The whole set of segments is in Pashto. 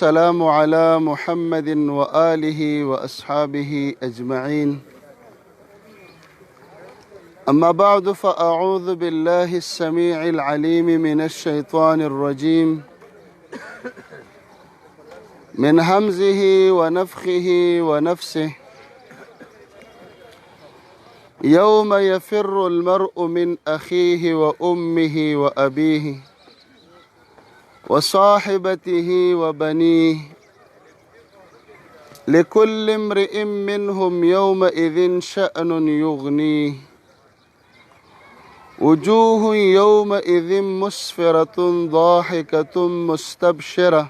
والسلام على محمد وآله وأصحابه أجمعين. أما بعد فأعوذ بالله السميع العليم من الشيطان الرجيم من همزه ونفخه ونفسه. يوم يفر المرء من أخيه وأمه وأبيه وصاحبته وبنيه لكل امرئ منهم يومئذ شأن يغنيه وجوه يومئذ مسفرة ضاحكة مستبشرة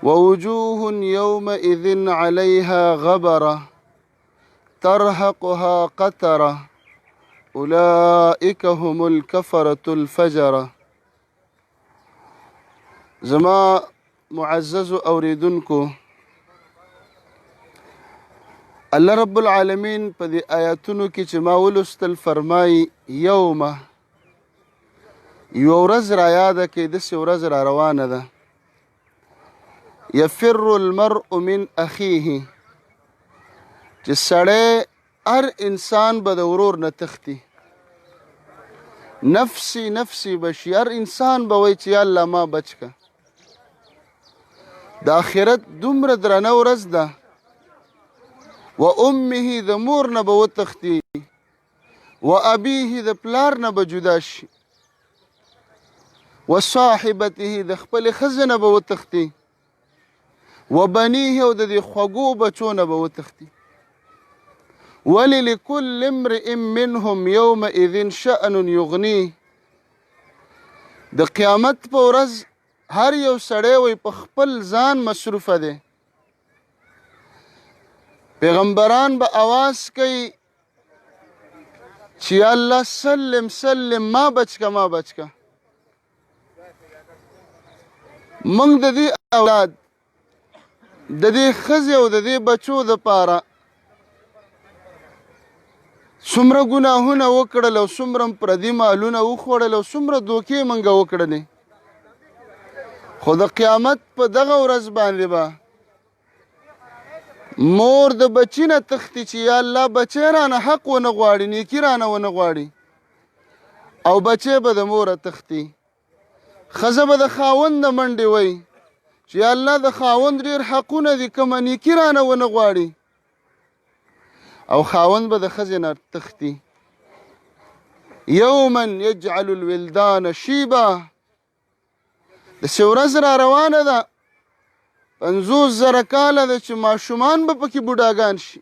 ووجوه يومئذ عليها غبرة ترهقها قترة أولئك هم الكفرة الفجرة. زما معزز اوریدونکو، الله رب العالمین په دې آیاتونو کې چې ما ولوستل فرمایي یومه، یوه ورځ را یاده کړئ، داسې ورځ را روانه ده. یفر المرء من اخیه، چې سړی هر انسان به د ورور نه تښتي، نفسی نفسی بشي، هر انسان به وایي چې یا الله ما بچ که. د آخرت دومره درنه ورځ ده. و امه، د مور نه به وتښتي، و ابیه، د پلار نه به جدا شي، و صاحبته، د خپلې ښځې نه به وتښتي، و بنیه، او د دې خوږو بچو نه به وتښتي. ولې لکل امرئ منهم یومئذ شأن یغنیه، د قیامت په ورځ هر یو سړی وی په خپل ځان مصروفه دی. پیغمبران به آواز کوي چې یا الله سلم سلم، ما بچ که ما بچ که. موږ د دې اولاد، د دې ښځې او د دې بچو دپاره څومره ګناهونه وکړل او څومره پردي مالونه وخوړل او څومره دوکې موږ وکړلې، خو د قیامت په دغه ورځ باندې به مور د بچي نه تښتي چې یا الله بچی رانه حق ونه غواړي، نیکي رانه ونه غواړي، او بچی به د موره تښتي. ښځه به د خاوند نه منډې وی چې یا الله د خاوند ډېر حقونه دي، کومه نیکي رانه ونه غواړي، او خاوند به د ښځې نه تښتي. یوما یجعل الولدان شیبا، داسې ورځ را روانه ده 50,000 کاله ده چې ماشومان به پکې بوډاګان شي.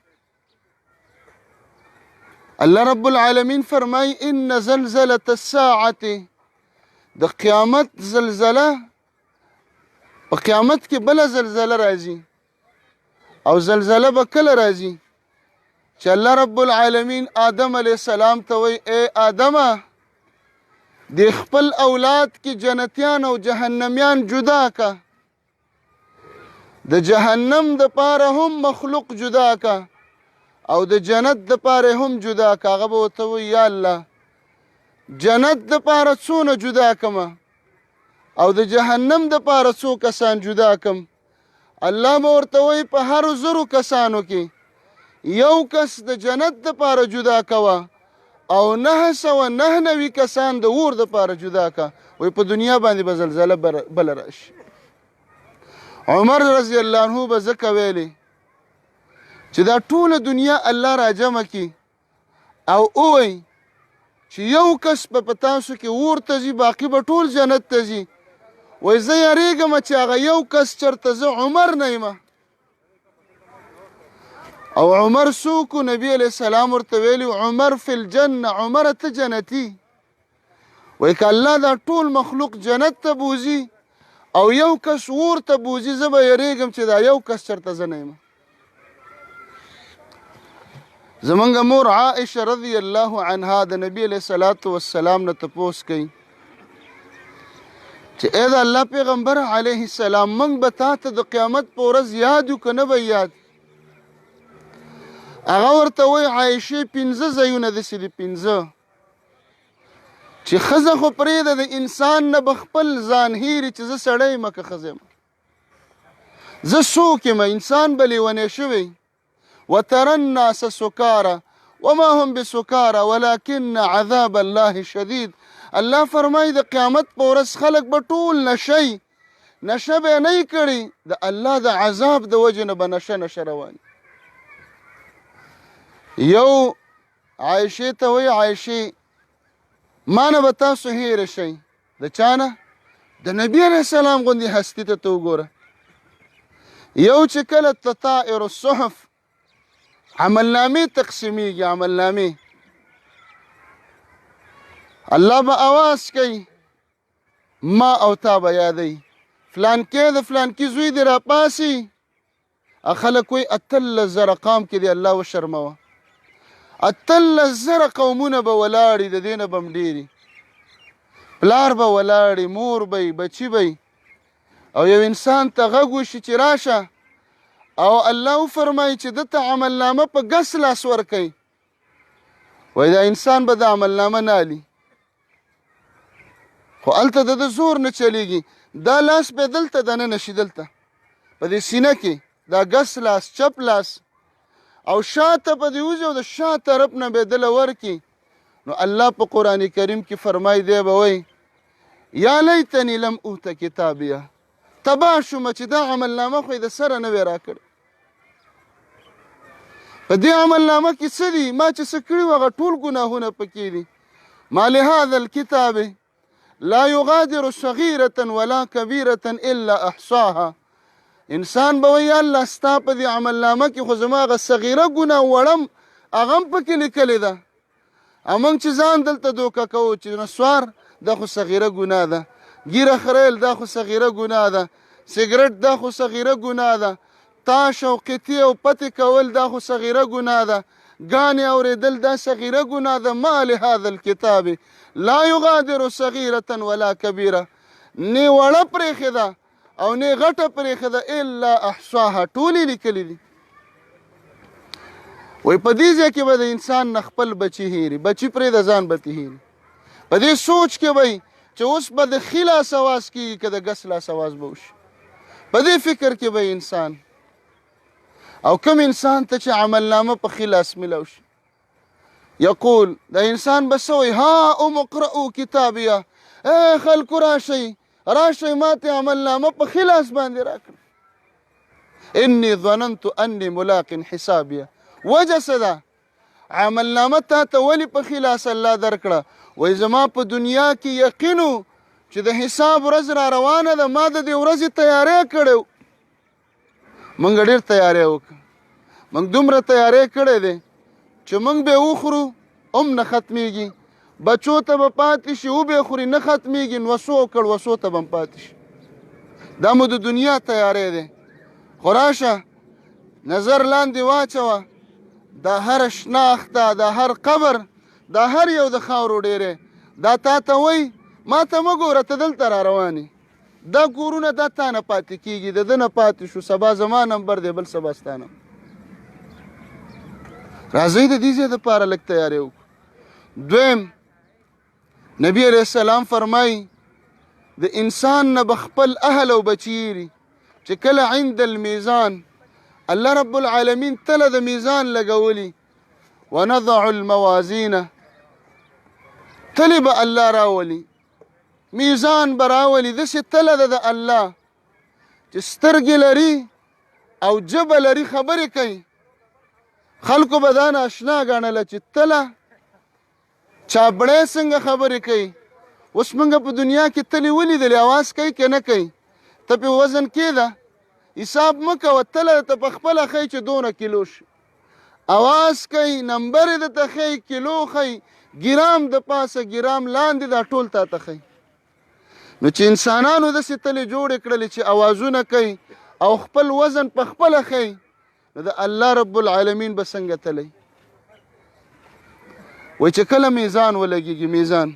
الله رب العالمین فرمایي ان زلزلة الساعة، د قیامت زلزله، په قیامت کې بله زلزله راځي، او زلزله به کله راځي چې الله رب العالمین آدم علیه السلام ته وایي ای آدمه، د خپل اولاد کې جنتیان او جهنمیان جدا که، د جهنم د پاره هم مخلوق جدا که او د جنت د پاره هم جدا که. هغه به ورته وایي یا الله جنت د پاره څونه جدا کمه او د جهنم د پاره څو کسان جدا کم. الله به ورته وایي په هرو 100 کسانو کې یو کس د جنت د پاره جدا کوه او 999 کسان د اور د پاره جدا که. وی په دنیا باندې به زلزله بله راشي. عمر رضی الله عنه به ځکه ویلې چې دا ټوله دنیا الله را جمع کی او ووایي چې یو کس به په تاسو کې اور ته ځي، باقي به ټول جنت ته ځي. وایي زه یارېږم چې هغه یو کس چېرته زه عمر نه یم. او عمر څوک و؟ نبی علیه السلام ورته ویلي عمر فی الجنه، عمره ته جنتي. وایي که الله دا ټول مخلوق جنت ته بوځي او یو کس اور ته بوځي، زه به یریږم چې دا یو کس چېرته زه نه یم. زمونږ مور عائشه رضی الله عنها د نبی علیه الصلاة والسلام نه تپوس کوي چې ای د الله پیغمبر علیه السلام، موږ به تا ته د قیامت په ورځ یاد یو که نه به یاد؟ هغه ورته وایي عایشې 15 ځایونه داسې دي، 15 چې ښځه خو پرېږده د انسان نه به خپل ځان هېري چې زه سړی یم که ښځه یم. زه څوک یم انسان به لیونی شوی وترى الناس سکارى وما هم بسکارى ولكن عذاب الله شدید الله فرمایي د قیامت په ورځ خلک به ټول نشئ نشه به یې نه کړي د الله د عذاب د وجې نه به نشه رواني یو عایشې ته وایي عایشې ما نه به تاسو هېره شئ د چا نه د نبي علیه السلام غوندې هستي ته وګوره یو چې کله تطائر الصحف عملنامې تقسیمیږي عملنامې الله به آواز کوي ما او تا به یادوي فلانکې د فلانکي زوی دې راپاسي خلک وایي 18,000 قام کې دی الله وشرموه 18,000 قومونه به ولاړي د دې نه به هم ډېري پلار به ولاړي مور به بچي به او یو انسان ته غږ وشي چې راشه او الله وفرمایي چې دته عملنامه په ګس لاس ورکوي وایي دا انسان به د عملنامه نه الي خو هلته د زور نه چلیږي دا لاس به دلته دننه شي دلته په دې سینه کې دا ګس لاس چپ لاس او شاته په دې وځي او د شا طرف نه به دله ورکي نو الله په قرآن کریم کې فرمایي دی به وایي یا لیتنی لم اوته کتابیه تباه شومه چې دا عملنامه خو یې د سره نه وی راکړې په دې عملنامه کې څه دي ما چې څه کړي وو هغه ټول ګناهونه پکې دي ما لهذا الكتاب لا يغادر صغيرة ولا كبيرة إلا أحصاها انسان به وایي الله ستا په دې عملنامه کې خو زما هغه صغیره ګناه وړم هغه هم پکې لیکلې ده موږ چې ځان دلته دوکه کوو چې نسوار دا خو صغیره ګناه ده ګیره خریل دا خو صغیره ګناه ده سګرټ دا خو صغیره ګناه ده تاش او قطي او پتې کول دا خو صغیره ګناه ده ګانې اورېدل دا صغیره ګناه ده ما لهذا الكتاب لا يغادر صغیرة ولا کبیره نه وړه پرېښې ده او نه غټه پرېښې ده الا احصاها ټولې لیکلي دي وایي په دې ځای کې به د انسان نه خپل بچي هېري بچي پرېږده ځان به تې هېري په دې سوچ کې وایي چې اوس به د ښي لاس اواز کېږي که د ګس لاس اواز به وشي په دې فکر کې به انسان او کوم انسان ته چې عملنامه په ښي لاس میلاو شي یقول د انسان به څه وایي ها ام اقرؤوا کتابیه خلکو راشئ ما ته عملنامه په ښي لاس باندې راکړه انی ظننت انی ملاق حسابیه وجه څه ده عملنامه تا ته ولې په ښي لاس الله درکړه وایي زما په دنیا کې یقین و چې د حساب ورځ را روانه ده ما د دې ورځې تیاری کړی موږ ډېر تیاری وکړه موږ دومره تیاری کړی دی چې موږ به وخورو هم نه ختمیږي بچو ته به پاتې شي وبې خوري نه ختمیږي نوسو او کړوسو ته به هم پاتې شي دا مو د دنیا تیاری دی خو راشه نظر لاندې واچوه دا هر شناخته دا هر قبر دا هر یو د خاورو ډېری دا تا ته وایي ما ته مه ګوره ته دلته را روانې دا کورونه دا تا نه پاتې کېږي د ده نه پاتې شو سبا زما نمبر دی بل سبا ستا نمبر راځئ د دې ځای دپاره لږ تیاری وکړو دویم نبی علیه السلام فرمایي د انسان نه به خپل اهل او بچي یېري چې کله عند المیزان الله رب العالمین تله د میزان لګولي ونضع الموازین تلې به الله راولي میزان به راولي داسې تله ده د الله چې سترګې لري او ژبه لري خبرې کوي خلکو به دا ناشنا ګڼله چې تله چابړی څنګه خبرې کوي اوس موږ په دنیا کې تلې ولیدلې اواز کوي که نه کوي ته پې وزن کېده حساب مه کوه تله درته په خپله ښایي چې دونه کیلو شي اواز کوي نمبر یې درته ښایي کیلو ښایي ګرام د پاسه ګرام لاندې دا ټول تا ته ښایي نو چې انسانانو داسې تلې جوړې کړلې چې اوازونه کوي او خپل وزن په خپله ښایي نو د الله رب العالمین به څنګه تلی وایي چې کله میزان ولګېږي میزان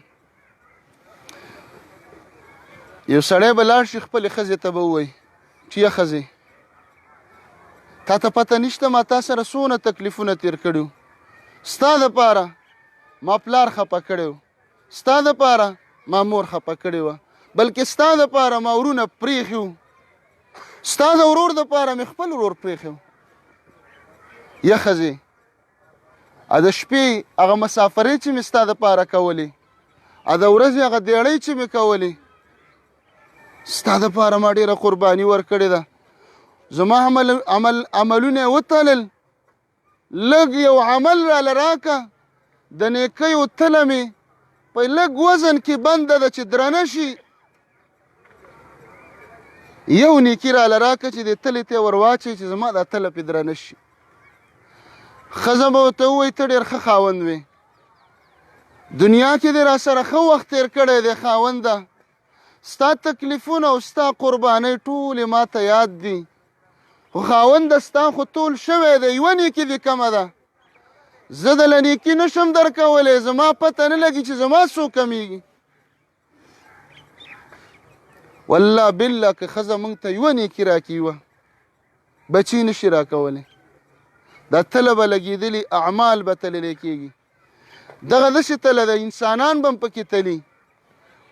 یو سړی به لاړ شي خپلې ښځې ته به ووایي چې یا ښځې تا ته پته نشته ما تا سره څونه تکلیفونه تیر کړي ستا دپاره ما پلار خفه کړی و ستا دپاره ما مور خفه کړې وه بلکې ستا دپاره ما ورونه پرېښي وو ستا د ورور دپاره مې خپل ورور پرېښی یا ښځې د شپې هغه مسافرۍ چې مې ستا دپاره کولې د ورځې هغه دیړۍ چې مې کولې ستا دپاره ما ډېره قرباني ورکړې ده زما عملونه یې وتلل لږ یو عمل راله راکه د نیکیو تله مې په لږ وزن کې بنده ده چې درنه شي یو نیکي راله راکه چې د تلې ته یې ور واچوي چې زما دا تله پې درنه شي ښځه به ورته ووایي ته ډېر ښه خاوند وې دنیا کې دې را سره ښه وخت تېر کړی دی خاونده ستا تکلیفونه او ستا قربانۍ ټولې ما ته یاد دي خو خاونده ستا خو ټول شوی دی یوه نیکي دې کمه ده زه دله نیکي نشم درکولی زما پته نه لګي چې زما څو کمیږي والله بالله که ښځه موږ ته یوه نیکي راکړي یوه بچي نشي راکولی دا تله به لګېدلي اعمال به تللی کېږي دغه داسې تله ده انسانان به هم پکې تلي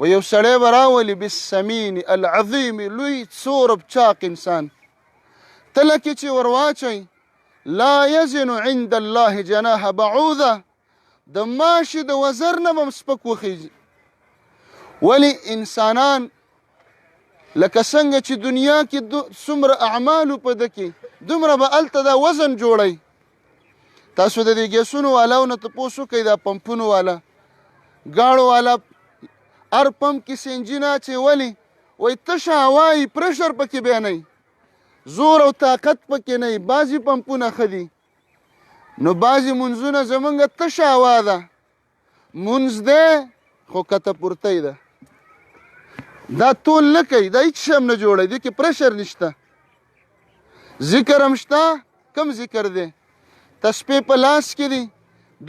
و یو سړی به راولي بالسمین العظیم لوی څورب چاق انسان تله کې چې ور واچوي لا یزن عند الله جناح بعوضه د ماشي د وزر نه به هم سپک وخیږي ولې انسانان لکه څنګه چې دنیا کې څومره اعمالو په ده کې دومره به هلته دا وزن جوړی تاسو د دې ګیسونو والاو نه تپوس وکئ دا پمپونو والا ګاړو والا هر پمپ کې سنجین اچولی وایي تشه هوا یي پرشر پکې بیا نه زور او طاقت پکې نه بعضې پمپونه ښه دي نو بعضې منځونه زمونږ تشه هوا ده منځ دی خو کته پورتی ده دا ټول نه کوي دا هیڅ شی هم نه جوړوي دې کې پرشر نشته ذکر هم شته کم ذکر دی تسبیح په لاس کې دی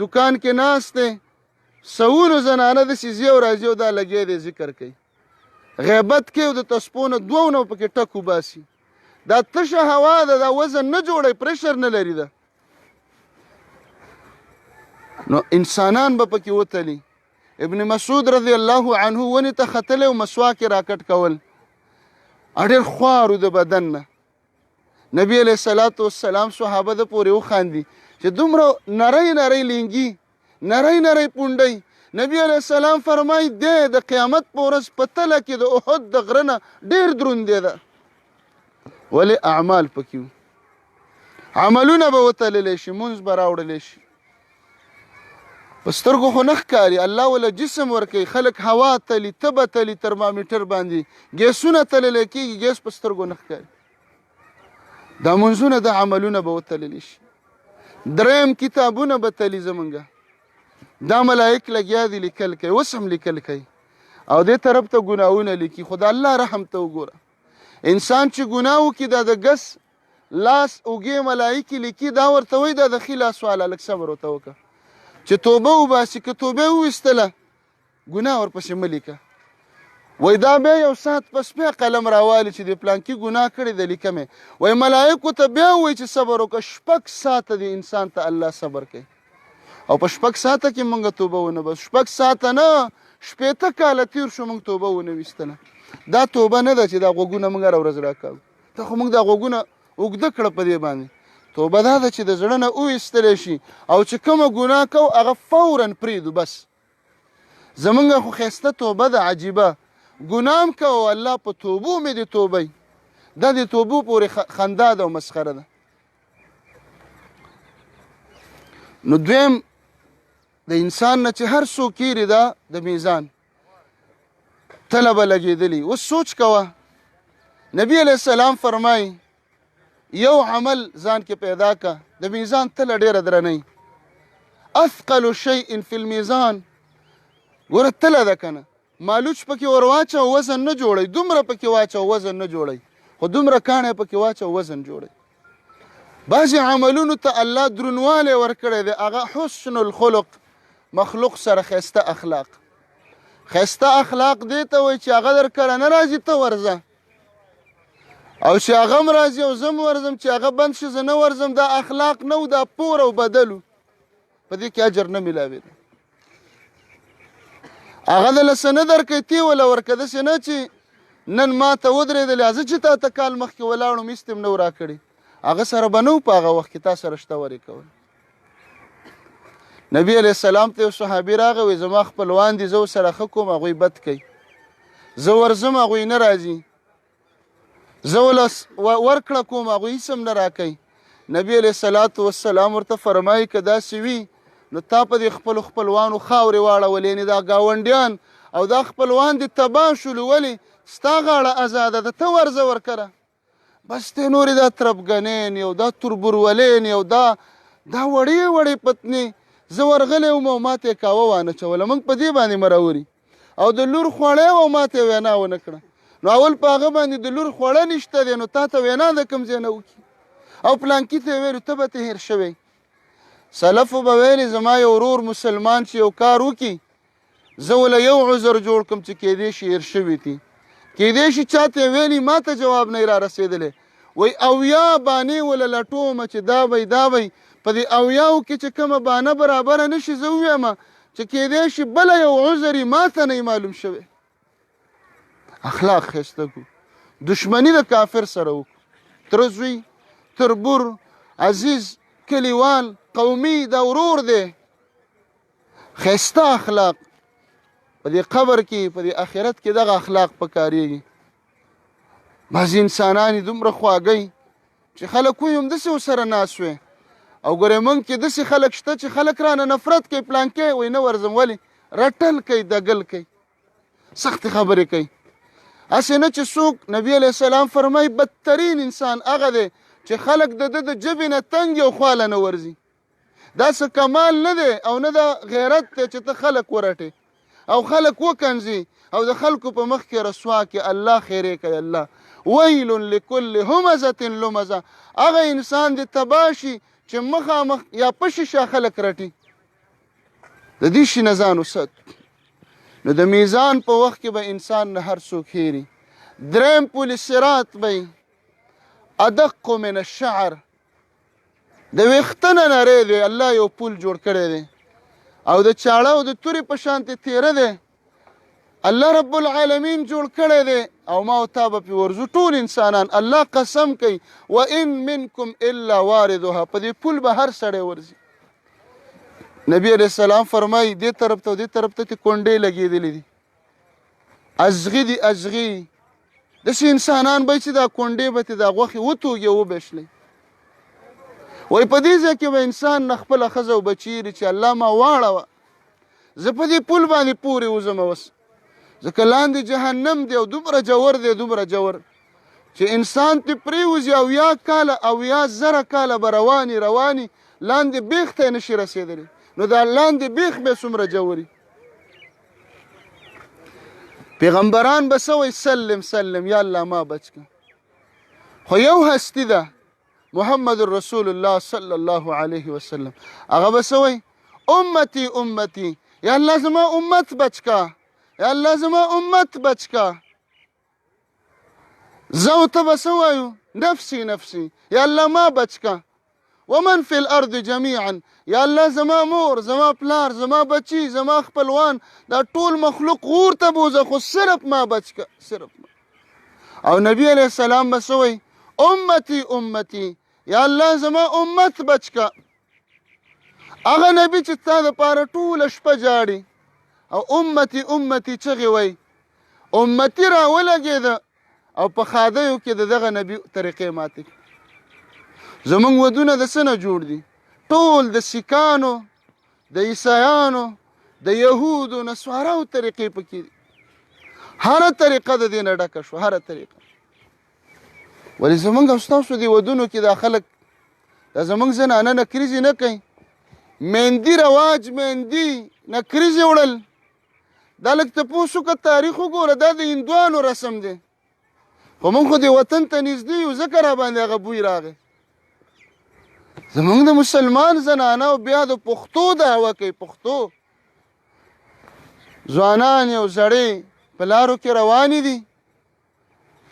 دکان کې ناست دی سوونو زنانه داسې ځي او راځي او دا لګیا دی ذکر کوي غیبت کوي او د تسبو نه دوو نه پکې ټک وباسي دا تشه هوا ده دا وزن نه جوړوي پرشر نه لري ده نو انسانان به پکې وتلي ابن مسعود رضی الله عنه ونې ته ختلی او مسواک یې راکټ کول ډېر خوارو د بدن نه نبی علیه الصلاة والسلام صحابه د پورې وخاندي چې دومره نری نری لینګي نری نری پونډۍ نبی علیه السلام فرمایي دی د قیامت په ورځ په تله کې د احد د غره نه ډېر دروند دی ده ولې اعمال پکې عملونه به وتللی شي مونځ به راوړلی شي په سترګو خو نه ښکاري الله وله جسم ورکوي خلک هوا تلي تبه تلي ترمامیټر باندې ګیسونه تللی کېږي ګیس په سترګو نه ښکاري دا منځونه د عملونه به وتللی شي دریم کتابونه به تلي زمونږ دا ملایک لګیا دي لیکل کوي اوس هم لیکل کوي او دې طرف ته ګناهونه لیکي خو د الله رحم ته وګوره انسان چې ګناه وکړي دا د ګس لاس اوږې ملایکې لیکي دا ورته وایي دا د ښي لاس والا لږ صبر ورته وکړه چې توبه وباسي که توبه وویستله ګناه ورپسې مه لیکه وای دا بیا یو ساعت پس بیا قلم راوالي چې د پلانکي ګناه کړې ده لیکمې وای ملایکو ته بیا وایي چې صبر وکړه 6 ساعته د انسان ته الله صبر کوي او په 6 ساعته کې موږ توبه ونه بس 6 ساعته نه 15 کاله تیر شو موږ توبه ونه ویستله دا توبه نه ده چې دا غوږونه موږ هره ورځ راکاږو ته خو موږ دا غوږونه اوږده کړه په دې باندې توبه دا ده چې د زړه نه وویستلی شي او چې کومه ګناه کوو هغه فورا پرېږدو بس زمونږ خو ښایسته توبه ده عجیبه ګناه هم کوو الله په توبو مې دې توبی دا د توبو پورې خندا ده او مسخره ده نو دویم د انسان نه چې هر څوک کیري ده د میزان تله به لګېدلي اوس سوچ کوه نبی علیه السلام فرمایي یو عمل ځان کې پیدا کا د میزان تله ډېره درنۍ اثقل شیء فی المیزان ګوره تله ده که نه مالوچ پکې ور واچو وزن نه جوړی دومره پکې واچو وزن نه جوړی خو دومره کاڼی پکې واچو وزن جوړی بعضې عملونو ته الله درونوالی ورکړی دی هغه حسن الخلق مخلوق سره ښایسته اخلاق ښایسته اخلاق دې ته وایي چې هغه در کله نه راځي ته ورځه او چې هغه هم راځي او زه هم ورځم چې هغه بند شي زه نه ورځم دا اخلاق نه و دا پور او بدل و په دې کې اجر نه میلاوېده هغه دله څه نه درکوي تی وله ورکه داسې نه چې نن ما ته ودرېدلې زه چې تا ته کال مخکې ولاړم ایست م نه و راکړې هغه سره به نه و په هغه وخت کې تا سره شته ورې کول نبي علیه السلام ته یو صحابي راغی وایي زما خپلوان دي زه ورسره ښه کوم هغوی بد کوي زه ورځم هغوی نه راځي زه ول ورکړه کوم هغوی هېڅ هم نه راکوي نبي علیه الصلاة والسلام ورته فرمایي که داسې وي نو تا په دې خپلو خپلوانو خاورې واړولې یعنې دا ګاونډیان او دا خپلوان دې تباه شولو ولې ستا غاړه ازاده ده ته ورځه ورکره بس ته نورې دا تربګنین یو دا تربورولین یو دا وړې وړې پتنې زه ورغلی وم او ما ته یې کاوه وانچوله موږ په دې باندې مروري او د لور خوړی و او ما ته یې وینا ونه کړه نو اول په هغه باندې د لور خوړه نشته دی نو تا ته وینا د کوم ځای نه وکړي او پلانکي ته یې ویلو ته به ته هېر شوی سلفو به ویلې زما یو ورور مسلمان چې یو کار وکړي زه وله یو عذر جوړ کړم چې کیدای شي هېر شوي دي کیدای شي چا ته یې ویلي ما ته جواب نه را رسېدلی وایي اویا بانې وله لټومه چې دا به په دې اویاو کې چې کومه بانه برابره نه شي زه ووایم چې کیدای شي بله یو عذر یې ما ته نه معلوم شوی اخلاق ښایسته کړو دشمني د کافر سره وکړو تره زوی تربور عزیز کلیوال قومي دا ورور دی ښایسته اخلاق په دې قبر کې په دې آخرت کې دغه اخلاق پکارېږي بعضې انسانان یې دومره خواږی چې خلک وایي همداسې ورسره ناست وی او ګورې موږ کې داسې خلک شته چې خلک رانه نفرت کوي پلانکی وایي نه ورځم ولې رټل کوي دګل کوي سختې خبرې کوي هسې نه چې څوک نبي علیه السلام فرمایي بدترین انسان هغه دی چې خلک د ده د ژبې نه تنګ یو خواله نه ورځي دا څه کمال نه دی او نه د غیرت دی چې ته خلک ورټې او خلک وکنځي او د خلکو په مخ کې رسوا کې الله خیرې کوي الله ویل لکل همزة لمزه هغه انسان دې تباه شي چې مخامخ یا پشي شا خلک رټي د دې شي نه ځان وسات نو د میزان په وخت کې به انسان نه هر څوک هېري دریم پل صراط به ادق من الشعر د ویښته نه نری دی الله یو پل جوړ کړی دی او د چاړه او د تورې په شانتې تیره دی الله رب العالمین جوړ کړی دی او ما او تا به پرې ورځو ټول انسانان الله قسم کوي وان منکم الا واردها په دې پل به هر سړی ورځي نبی علیہ السلام فرمایي دې طرف ته دې طرف ته کونډې لګېدلې دي ازغي دي ازغي داسې انسانان به چې دا کونډې به تې دا غوښې وتوږي وبشلې وایي په دې ځای کې به انسان نه خپله ښځه او بچي چې الله ما واړوه زه په دې پل باندې پورې وځم اوس ځکه لاندې جهنم دی او دومره جوور دی دومره جوور چې انسان ترې پرېوځي اویا کاله اویا زره کاله به رواني لاندې بیخ ته یې نشي رسېدلی نو دا لاندې بیخ به څومره جوړي پیغمبران به څه وایي سلم سلم یا الله ما بچ کړه خو یو هستي ده محمد رسول الله صلی الله علیه وسلم هغه به څه وایي امتي امتي یا الله زما امت بچ کا یا الله زما امت بچ کا زه ورته به څه وایو نفسي نفسي یا الله ما بچ کا ومن فی الارض جمیعا یا الله زما مور زما پلار زما بچی زما خپلوان دا ټول مخلوق غور ته بوزه خو صرف ما بچ کا صرف ما او نبی علیہ السلام به څه وایي امتي امتي یا الله زما امت بچ کا هغه نبی چې تا دپاره ټوله شپه جاړي او امتي امتي چغې وایي امتي راولګېده او په خادیو کې د دغه نبي طریقې ماتې زمونږ ودونه د څه نه جوړ دي ټول د سیکانو د عیسایانو د یهودو نصاراو طریقې پکې دي هره طریقه د دې نه ډکه شوه هره طریقه ولې زمونږ او ستاسو دې ودونو کې دا خلک دا زمونږ زنانه نکریزې نه کوي مهندي رواج مهندي نکریزې وړل دا لږ تپوس وکړه تاریخ وګوره دا د هندوانو رسم دی خو موږ خو دې وطن ته نږدې یو ځکه راباندې هغه بوی راغی زمونږ د مسلمان زنانه او بیا د پښتو دعوه کوي پښتو ځوانان یو زړې په لارو کې روانې دي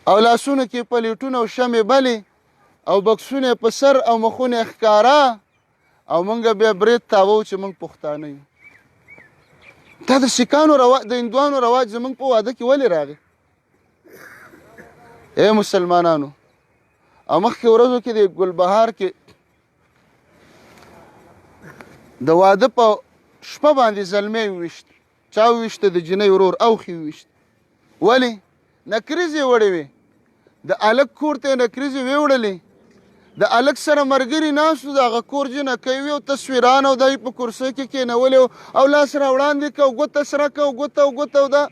او لاسونو کې پلیټونه او شمې بلې او بکسونه په سر او مخونه ښکاره او موږ بیا برید تاوو چې موږ پښتانه یو دا د سیکانو د هندوانو رواج زموږ په واده کې ولې راغی اے مسلمانانو او مخکې ورځو کې د ګلبهار کې د واده په شپه باندې زلمی وویشت. چا وویشته؟ د جنۍ ورور اوښې وویشت. ولې؟ نکریزې وړې وې، د هلک کور ته یې نکریزې ویوړلې، د هلک سره ملګري ناست وو، د هغه کور جنکۍ وې او تصویران او دا یې په کرسۍ کې کېنولې او لاس را وړاندې که او ګوته سره که او ګوته او ګوته او دا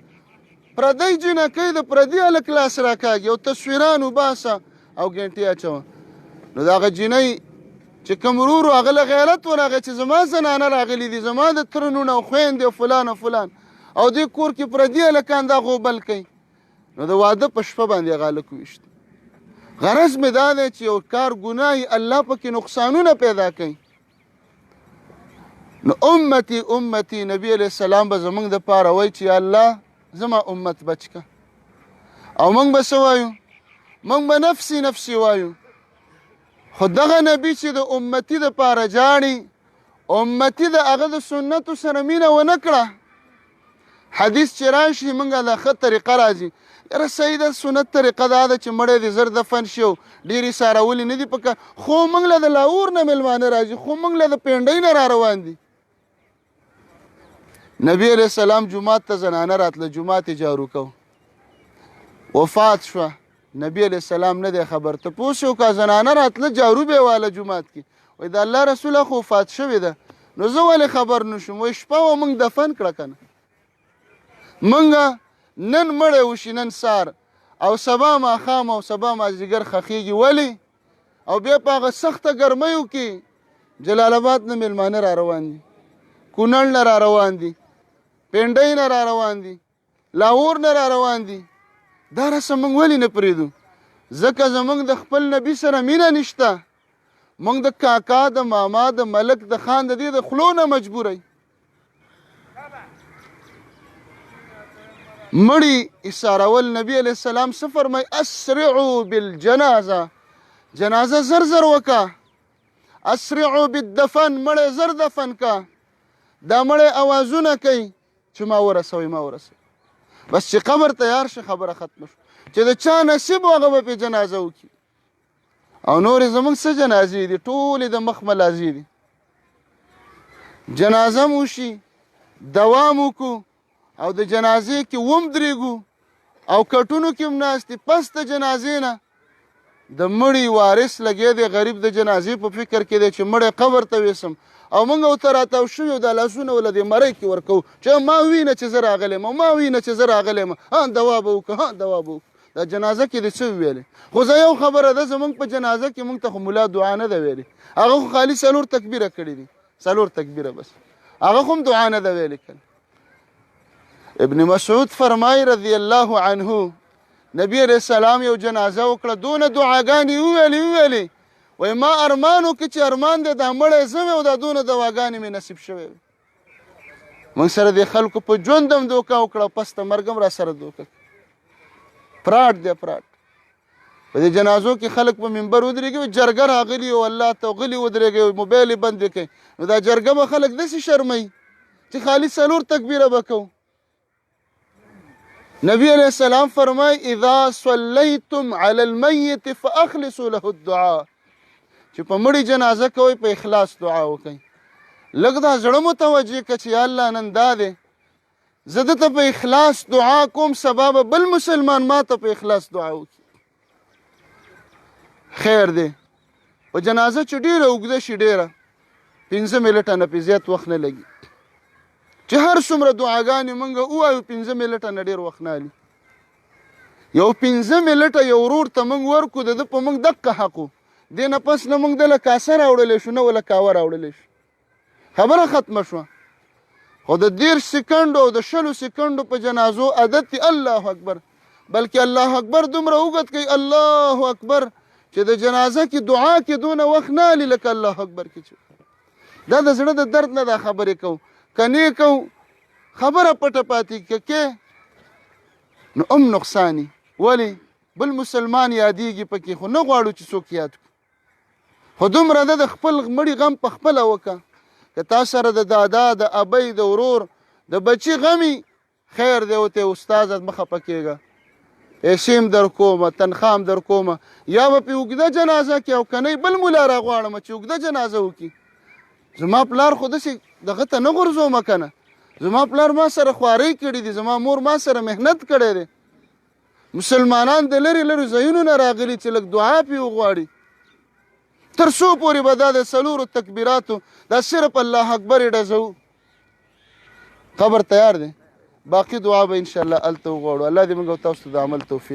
پردی جنکۍ د پردي هلک لاس راکاږي او تصویران وباسه او ګنټې اچوه. نو د هغه جنۍ چې کوم ورور و هغه له غیرت ورغی چې زما زنانه راغلي دي، زما د تره نونه او خویندې او فلان او فلان، او دې کور کې پردي هلکان دا غوبل کوي. نو د واده په شپه باندې هغه هلک وویشت. غرض مې دا دی چې یو کار ګناه الله پکې نقصانونه پیدا کوي. نو امتي امتي نبی علیه السلام به زمونږ دپاره وایي چې الله زما امت بچ که، او موږ به څه وایو؟ موږ به نفسي نفسي وایو. خو دغه نبی چې د امتي دپاره جاړي، امتي د هغه د سنتو سره مینه ونه کړه. حدیث چې راشي موږ د ښه طریقه راځي، یاره صحیح ده سنت طریقه دا ده چې مړی دې زر دفن شي او ډېرې سارولې نه دي پکار، خو موږ له د لاهور نه میلمانه راځي، خو موږ له د پینډۍ نه را روان دي. نبی علیه السلام جومات ته زنانه راتله، جومات یې جارو کو، وفات شوه. نبی علیه السلام نه دی خبر، تپوس یې وکړه زنانه راتله جارو به یې واله جومات کې، وایي د الله رسوله خو وفات شوې ده. نو زه ولې خبر نه شوم؟ وایي شپه وه موږ دفن کړه که نه، موږ نن مړی وشي نن سار او سبا ماښام او سبا مازدیګر ښخېږي. ولې؟ او بیا په هغه سخته ګرمیو کې جلال آباد نه میلمانه را روان دي، کونړ نه را روان دي، پینډۍ نه را روان دي، لاهور نه را روان دي. دا رسم موږ ولې نه پرېږدو؟ ځکه زموږ د خپل نبي سره مینه نشته. موږ د کاکا د ماما د ملک د خان د دې د خلو نه مجبوری. مړی ایسارول نبی علیه السلام څه فرمایي؟ اسرعوا بالجنازه، جنازه زر زر وکه. اسرعوا بالدفن، مړی زر دفن که. دا مړی اوازونه کوي چې ما ورسوي ما ورسوي، بس چې قبر تیار شي خبره ختمه شو. چې د چا نصیب و هغه به پې جنازه وکړي. او نورې زموږ څه جنازې دي؟ ټولې د مخ ملازې دي. جنازه م وشي، دوام وکړو او د جنازې کې ودرېږو او کټونو کې هم ناست دي. پس د جنازې نه د مړي وارث لګیا دی، غریب د جنازې په فکر کې دی چې مړی قبر ته ویسم، او موږ ورته راتاو شوي او دا لاسونه له دې مرۍ کې ورکوو چې ما وینه چې زه راغلی یم، ما وینه چې زه راغلی یم، دوا به وکړه، دوا به وکړه. دا جنازه کې دې څه وویلې؟ خو زه یو خبره ده، زموږ په جنازه کې موږ ته خو ملا دعا نه ده ویلې، هغه خو خالي 4 تکبیره کړي دي، 4 تکبیره بس، هغه خو هم دعا نه ده ویلې کړه. ابن مسعود فرمای رضی الله عنه، نبی علیہ السلام یو جنازه وکړه، دونه دعاګانې وویلې، وایي ما ارمان وکړي چې ارمان دی دا مړی زه او دا دونه دواګانې مې نصیب شوی وي. موږ سره د خلکو په ژوند هم دوکه وکړه، پس ته مرګ هم را سره دوکه. فراډ دی فراډ. په دې جنازو کې خلک په منبر ودرېږي، جرګه راغلي او الله ته غلي ودرېږي، موبایل یې بند کړي، نو دا جرګه به خلک داسې شرموي چې خالي 4 تکبیره به کوو. نبی علیہ السلام فرمای اذا صلیتم علی المیت فاخلصوا له الدعاء، چې په مړي جنازه کوئ په اخلاص دعا وکئ. لږ دا زړه متوجه که چې یا الله نن دا دی زه دته په اخلاص دعا کوم، سبا به بل مسلمان ما ته په اخلاص دعا وکړي. خیر دی په جنازه چې ډېره اوږده شي، ډېره 15 منټه نه پې زیات وخت نه لګي، چې هر څومره دعاګانې موږ ووایو 15 منټه نه ډېر وخت نه علي. یو 15 منټه یو ورور ته موږ ورکو، د ده په موږ دقه حق و، دې نه پس نه موږ دله کاسه راوړلی شو، نه وله کاوه راوړلی شو، خبره ختمه شوه. خو د 10 سکنډو او د 20 سکنډو په جنازو عادت دی الله اکبر، بلکې الله اکبر دومره اوږد کوي الله اکبر چې د جنازه کې دعا کې دونه وخت نه علي لکه الله اکبر کې. دا د زړه د درد نه دا خبرې کوو، کنې کوو خبره پټه پاتې کې نو نقصانی. ولی بل مسلمان یادېږي پکې، خو نه غواړو چې څوک یاد کړو. خو دومره ده د خپل مړي غم په خپله وکړه. که تا سره د دادا د ابۍ د ورور د بچي غمي، خیر دی ورته استاده مه خفه کېږه، پیسې هم در کومه تنخوا هم در کومه یا به پې اوږده جنازه کې او که بل مولا راغواړم چې اوږده جنازه وکړي زما پلار خو داسې دغه ته نه غورځومه که نه زما پلار ما سره خوارۍ کړي دي زما مور ما سره محنت کړی دی مسلمانان د لرې لرې ځایونو نه راغلي چې لږ دعا پې وغواړي تر څو پورې به دا د څلورو تکبیراتو دا صرف الله اکبر یې ډزوو قبر تیار دی باقي دعا به انشاءالله هلته وغواړو الله دې موږ او تاسو ته د عمل توفیق